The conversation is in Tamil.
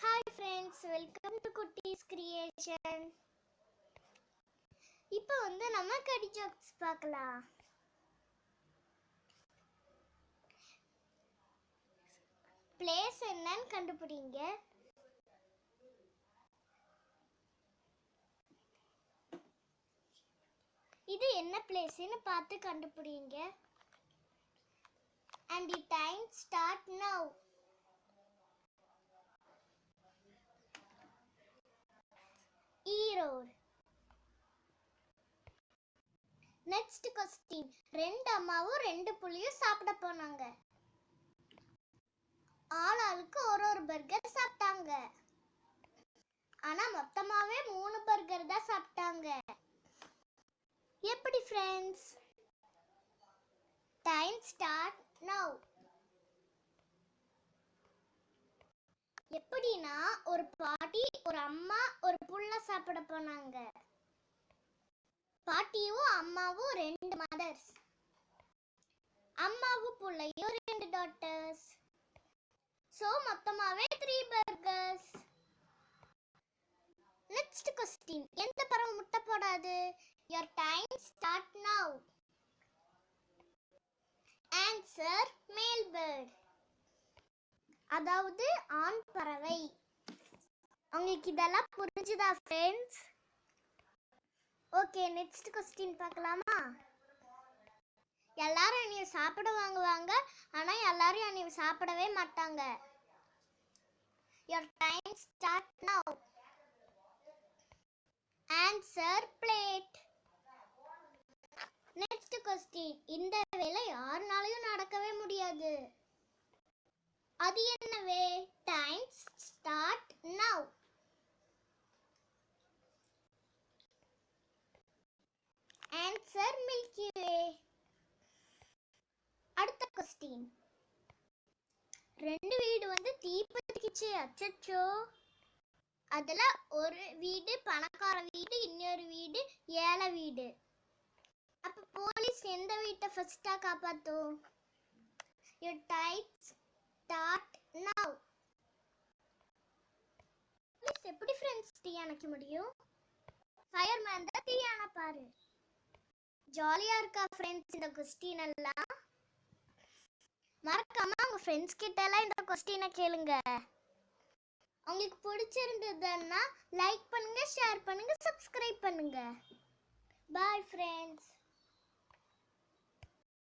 Hi friends, welcome to Kutti's Creation. இப்போ நம்ம கடி ஜோக்ஸ் பார்க்கலாம். பிளேஸ் என்னன்னு கண்டுபிடிங்க. இது என்ன பிளேஸ்னு பார்த்து கண்டுபிடிங்க. And the time start now. Erode. Next question. ரெண்டு அம்மாவும் ரெண்டு புளியும் சாப்பிட போனாங்க. ஆளாளுக்கு ஒரு பர்கர் சாப்பிட்டாங்க. ஆனா மொத்தமாவே 3 பர்கர் தான் சாப்பிட்டாங்க. எப்படி फ्रेंड्स? டைம் ஸ்டார்ட் நவ. எப்படினா ஒரு பாட்டி ஒரு அம்மா ஒரு புள்ள சாப்பிட போனாங்க. பாட்டியும் அம்மாவும் ரெண்டு மதர்ஸ். அம்மாவும் புள்ளையும் ரெண்டு டாட்டர்ஸ். சோ மொத்தமாவே 3 பர்கர்ஸ். Next question. எந்த பறவை முட்டை போடாது? Your time start now. Answer male bird. அதாவது ஆண் பறவை. உங்களுக்கு இதெல்லாம் புரிஞ்சுதா फ्रेंड्स? ஓகே, நெக்ஸ்ட் क्वेश्चन பார்க்கலாமா? எல்லாரும் என்னைய சாப்பிட வாங்குவாங்க, ஆனா எல்லாரும் என்னைய சாப்பிடவே மாட்டாங்க. Your time start now. Answer plate. Next question. இந்த வேலை யாருனாலயும் நடக்கவே முடியாது. அது என்னவே? Time start now. Answer milky way. அடுத்த क्वेश्चन. ரெண்டு வீடு தீப்பத்திக்கிச்சு. அச்சச்சோ. அதுல ஒரு வீடு பணக்கார வீடு, இன்னொரு வீடு ஏழை வீடு. அப்ப போலீஸ் எந்த வீட்டை ஃபர்ஸ்டா காப்பாத்தும்? Your time start now. Police எப்படி फ्रेंड्स தீ அணைக்க முடியும்? ஃபயர்மேன் தான் தீ அணைப்பாரு. ஜாலியா இருக்கா फ्रेंड्स இந்த क्वेश्चन எல்லாம்? மறக்காம உங்க ஃப்ரெண்ட்ஸ் கிட்ட எல்லாம் இந்த क्वेश्चन கேளுங்க. உங்களுக்கு பிடிச்சிருந்ததுன்னா லைக் பண்ணுங்க, ஷேர் பண்ணுங்க, சப்ஸ்கிரைப் பண்ணுங்க. Bye friends.